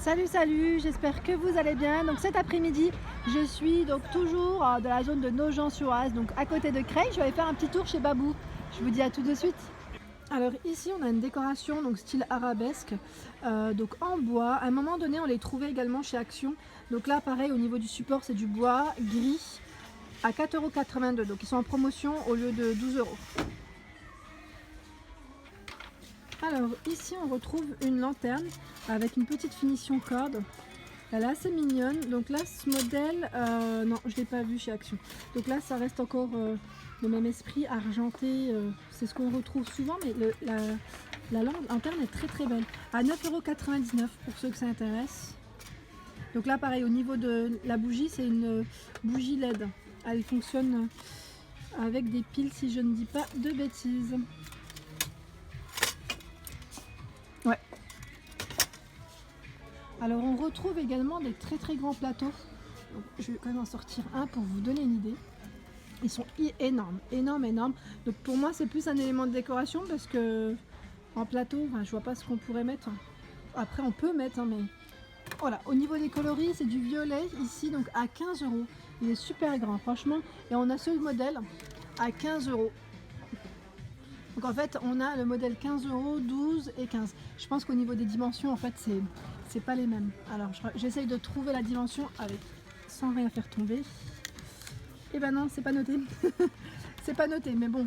Salut, j'espère que vous allez bien. Donc cet après-midi, je suis donc toujours dans la zone de Nogent-sur-Oise, donc à côté de Creil. Je vais aller faire un petit tour chez Babou. Je vous dis à tout de suite. Alors ici, on a une décoration donc style arabesque, donc en bois. À un moment donné, on les trouvait également chez Action. Donc là, pareil, au niveau du support, c'est du bois gris à 4,82 €. Donc ils sont en promotion au lieu de 12 €. Alors ici, on retrouve une lanterne avec une petite finition corde. Elle est assez mignonne. Donc là, ce modèle, non, je ne l'ai pas vu chez Action. Donc là, ça reste encore le même esprit, argenté. C'est ce qu'on retrouve souvent, mais la lanterne est très très belle. À 9,99 € pour ceux que ça intéresse. Donc là, pareil, au niveau de la bougie, c'est une bougie LED. Elle fonctionne avec des piles, si je ne dis pas de bêtises. Ouais. Alors on retrouve également des très très grands plateaux. Donc, je vais quand même en sortir un pour vous donner une idée. Ils sont énormes. Donc pour moi c'est plus un élément de décoration parce que en plateau, enfin, je vois pas ce qu'on pourrait mettre. Après on peut mettre, mais voilà. Au niveau des coloris, c'est du violet ici, donc à 15 €. Il est super grand franchement. Et on a ce modèle à 15 €. Donc en fait on a le modèle 15 €, 12 et 15. Je pense qu'au niveau des dimensions en fait c'est pas les mêmes. Alors j'essaye de trouver la dimension avec sans rien faire tomber. Et ben non, c'est pas noté. C'est pas noté, mais bon.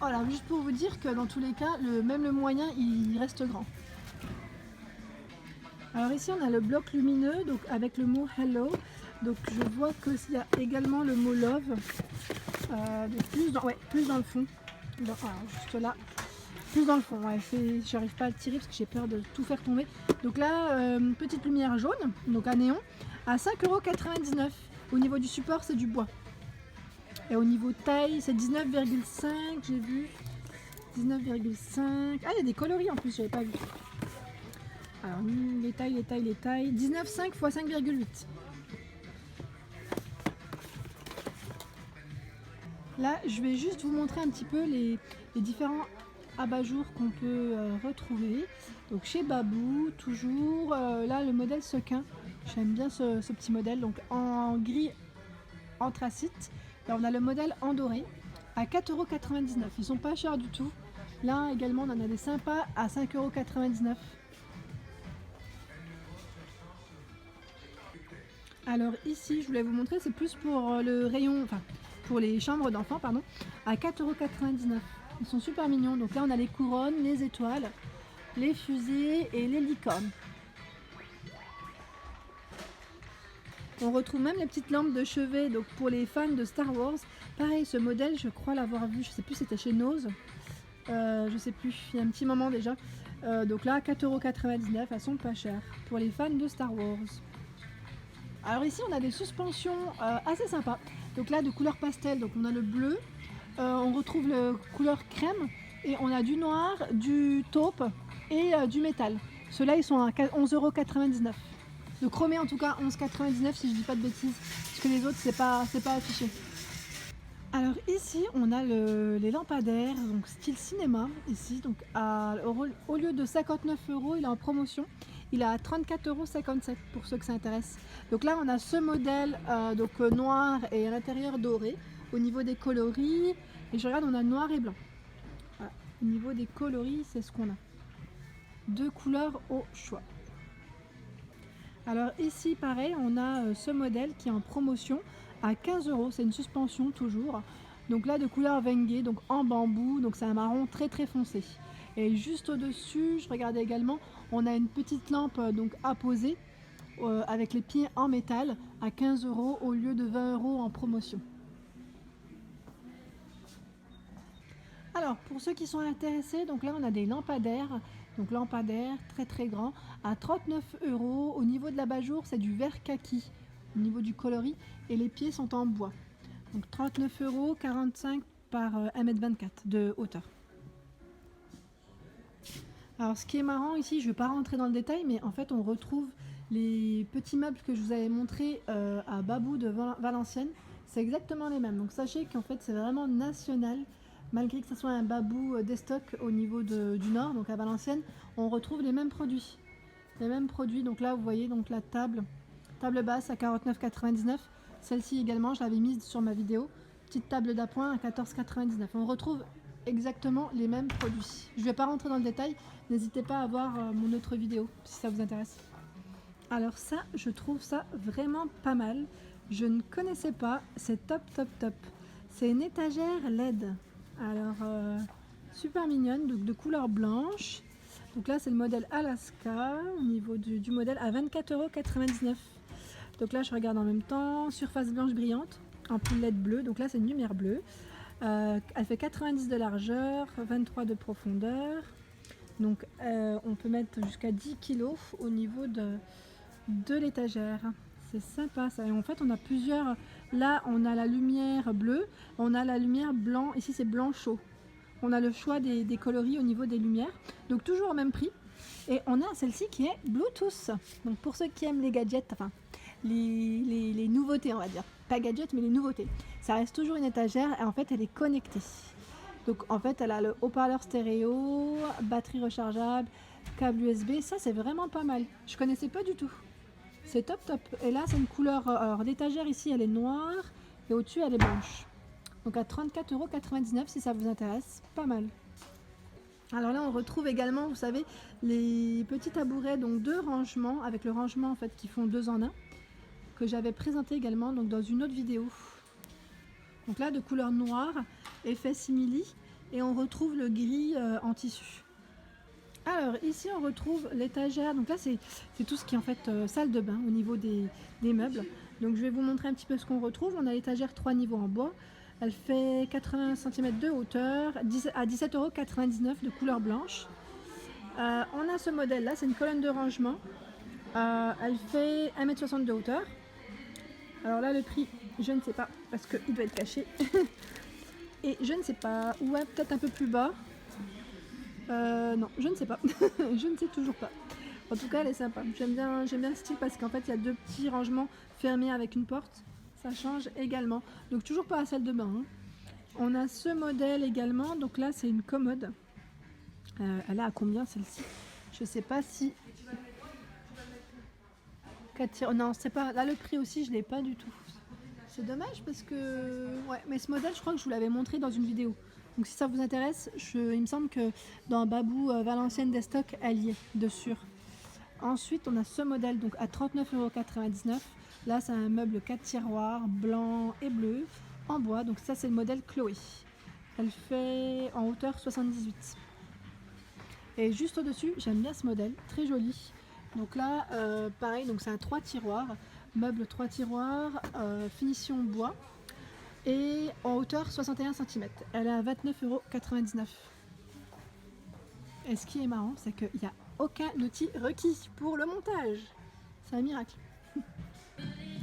Voilà, juste pour vous dire que dans tous les cas, même le moyen il reste grand. Alors ici on a le bloc lumineux, donc avec le mot hello. Donc je vois qu'il y a également le mot love. Plus dans le fond. Juste là, plus dans le fond. Ouais, j'arrive pas à le tirer parce que j'ai peur de tout faire tomber. Donc là, petite lumière jaune, donc à néon, à 5,99 €. Au niveau du support, c'est du bois. Et au niveau taille, c'est 19,5, j'ai vu. 19,5. Ah, il y a des coloris en plus, j'avais pas vu. Alors, les tailles. 19,5 x 5,8. Là, je vais juste vous montrer un petit peu les différents abat-jours qu'on peut retrouver. Donc chez Babou, toujours, là le modèle sequin. J'aime bien ce petit modèle, donc en gris anthracite. Là on a le modèle en doré à 4,99 €. Ils sont pas chers du tout. Là également on en a des sympas à 5,99 €. Alors ici je voulais vous montrer, c'est plus pour le rayon, enfin pour les chambres d'enfants, pardon, à 4,99 €. Ils sont super mignons. Donc là on a les couronnes, les étoiles, les fusées et les licornes. On retrouve même les petites lampes de chevet, donc pour les fans de Star Wars. Pareil, ce modèle, je crois l'avoir vu, je sais plus si c'était chez Nose. Je sais plus, il y a un petit moment déjà. Donc là, 4,99 €, elles sont pas chères pour les fans de Star Wars. Alors ici, on a des suspensions assez sympas. Donc là, de couleur pastel, donc on a le bleu, on retrouve le couleur crème et on a du noir, du taupe et du métal. Ceux-là, ils sont à 11,99 €. Le chromé en tout cas 11,99 € si je dis pas de bêtises, parce que les autres c'est pas affiché. Alors ici on a les lampadaires, donc style cinéma ici, donc au lieu de 59 €, il est en promotion, il est à 34,57 € pour ceux que ça intéresse. Donc là on a ce modèle noir et à l'intérieur doré. Au niveau des coloris, et je regarde, on a noir et blanc. Voilà. Au niveau des coloris, c'est ce qu'on a. Deux couleurs au choix. Alors ici pareil, on a ce modèle qui est en promotion à 15 €, c'est une suspension toujours. Donc là de couleur Wenge, donc en bambou, donc c'est un marron très très foncé. Et juste au-dessus, je regardais également, on a une petite lampe donc à poser avec les pieds en métal à 15 € au lieu de 20 € en promotion. Alors pour ceux qui sont intéressés, donc là on a des lampadaires. Donc lampadaire très très grand à 39 €. Au niveau de l'abat-jour, c'est du vert kaki au niveau du coloris et les pieds sont en bois. Donc 39 €, 45 par 1,24 m de hauteur. Alors ce qui est marrant ici, je ne vais pas rentrer dans le détail, mais en fait on retrouve les petits meubles que je vous avais montrés à Babou de Valenciennes. C'est exactement les mêmes. Donc sachez qu'en fait c'est vraiment national. Malgré que ce soit un Babou des stocks au niveau du nord, donc à Valenciennes, on retrouve les mêmes produits. les mêmes produits. Donc là, vous voyez donc la table basse à 49,99. Celle-ci également, je l'avais mise sur ma vidéo. Petite table d'appoint à 14,99. On retrouve exactement les mêmes produits. Je ne vais pas rentrer dans le détail. N'hésitez pas à voir mon autre vidéo si ça vous intéresse. Alors ça, je trouve ça vraiment pas mal. Je ne connaissais pas. C'est top, top, top. C'est une étagère LED. Alors, super mignonne, donc de couleur blanche. Donc là, c'est le modèle Alaska, au niveau du modèle à 24,99 €. Donc là, je regarde en même temps. Surface blanche brillante, ampoule LED bleue. Donc là, c'est une lumière bleue. Elle fait 90 de largeur, 23 de profondeur. Donc, on peut mettre jusqu'à 10 kg au niveau de l'étagère. C'est sympa ça. Et en fait, on a plusieurs. Là, on a la lumière bleue, on a la lumière blanc. Ici, c'est blanc chaud. On a le choix des coloris au niveau des lumières. Donc, toujours au même prix. Et on a celle-ci qui est Bluetooth. Donc, pour ceux qui aiment les gadgets, enfin, les nouveautés, on va dire. Pas gadgets, mais les nouveautés. Ça reste toujours une étagère et en fait, elle est connectée. Donc, en fait, elle a le haut-parleur stéréo, batterie rechargeable, câble USB. Ça, c'est vraiment pas mal. Je connaissais pas du tout. C'est top top. Et là, c'est une couleur. Alors, l'étagère ici, elle est noire et au-dessus, elle est blanche. Donc à 34,99 € si ça vous intéresse. Pas mal. Alors là, on retrouve également, vous savez, les petits tabourets donc de rangement avec le rangement en fait qui font 2 en 1 que j'avais présenté également donc dans une autre vidéo. Donc là, de couleur noire, effet simili et on retrouve le gris en tissu. Alors ici on retrouve l'étagère, donc là c'est tout ce qui est en fait salle de bain au niveau des meubles. Donc je vais vous montrer un petit peu ce qu'on retrouve. On a l'étagère 3 niveaux en bois, elle fait 80 cm de hauteur, à 17,99 € de couleur blanche. On a ce modèle là, c'est une colonne de rangement, elle fait 1,60 m de hauteur. Alors là le prix je ne sais pas parce qu'il doit être caché et je ne sais pas, ouais peut-être un peu plus bas. Non, je ne sais pas. Je ne sais toujours pas. En tout cas, elle est sympa. J'aime bien le style parce qu'en fait, il y a 2 petits rangements fermés avec une porte. Ça change également. Donc, toujours pas la salle de bain. Hein. On a ce modèle également. Donc là, c'est une commode. Elle est à combien celle-ci? Je sais pas si... Non, c'est pas... Là, le prix aussi, je l'ai pas du tout. C'est dommage parce que... Ouais, mais ce modèle, je crois que je vous l'avais montré dans une vidéo. Donc si ça vous intéresse, il me semble que dans Babou Valenciennes des stocks, elle y est, de sûr. Ensuite, on a ce modèle donc à 39,99 €. Là, c'est un meuble 4 tiroirs, blanc et bleu, en bois. Donc ça, c'est le modèle Chloé. Elle fait en hauteur 78. Et juste au-dessus, j'aime bien ce modèle, très joli. Donc là, pareil, donc c'est un 3 tiroirs, meuble 3 tiroirs, finition bois. Et en hauteur 61 cm. Elle est à 29,99 €. Et ce qui est marrant, c'est qu'il n'y a aucun outil requis pour le montage. C'est un miracle.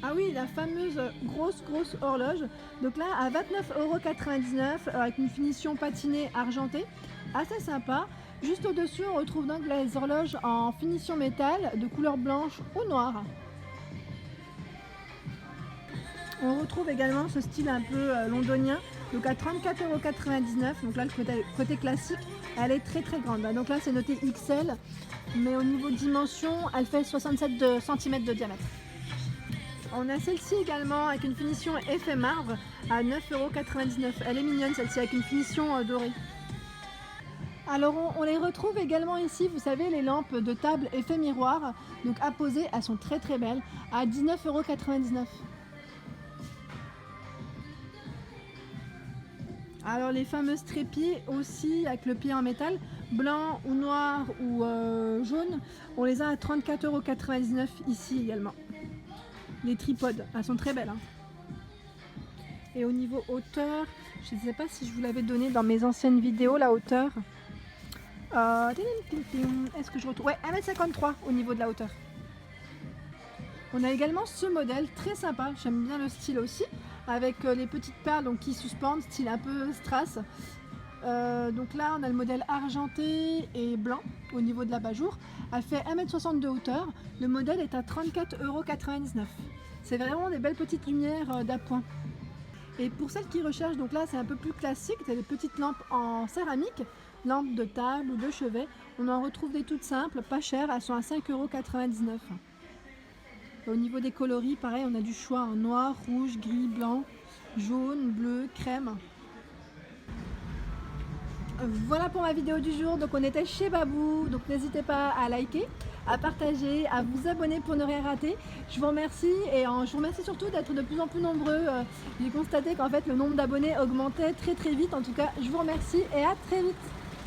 Ah oui, la fameuse grosse horloge. Donc là, à 29,99 € avec une finition patinée argentée. Assez sympa. Juste au-dessus, on retrouve donc les horloges en finition métal de couleur blanche ou noire. On retrouve également ce style un peu londonien, donc à 34,99 €. Donc là, le côté classique, elle est très grande. Donc là, c'est noté XL, mais au niveau de dimension, elle fait 67 cm de diamètre. On a celle-ci également avec une finition effet marbre à 9,99 €. Elle est mignonne celle-ci avec une finition dorée. Alors on les retrouve également ici, vous savez, les lampes de table effet miroir, donc apposées, elles sont très belles, à 19,99 €. Alors les fameuses trépieds aussi avec le pied en métal, blanc ou noir ou jaune, on les a à 34,99 € ici également. Les tripodes, elles sont très belles. Hein. Et au niveau hauteur, je ne sais pas si je vous l'avais donné dans mes anciennes vidéos, la hauteur. Est-ce que je retrouve? Ouais, 1,53 m au niveau de la hauteur. On a également ce modèle très sympa, j'aime bien le style aussi, avec les petites perles donc, qui suspendent, style un peu strass. Donc là, on a le modèle argenté et blanc au niveau de l'abat-jour. Elle fait 1,60 m de hauteur. Le modèle est à 34,99 €. C'est vraiment des belles petites lumières d'appoint. Et pour celles qui recherchent, donc là, c'est un peu plus classique. Tu as des petites lampes en céramique. lampes de table ou de chevet. On en retrouve des toutes simples, pas chères, elles sont à 5,99 €. Au niveau des coloris, pareil, on a du choix en noir, rouge, gris, blanc, jaune, bleu, crème. Voilà pour ma vidéo du jour. Donc on était chez Babou, donc n'hésitez pas à liker, à partager, à vous abonner pour ne rien rater. Je vous remercie et je vous remercie surtout d'être de plus en plus nombreux. J'ai constaté qu'en fait le nombre d'abonnés augmentait très vite. En tout cas, je vous remercie et à très vite.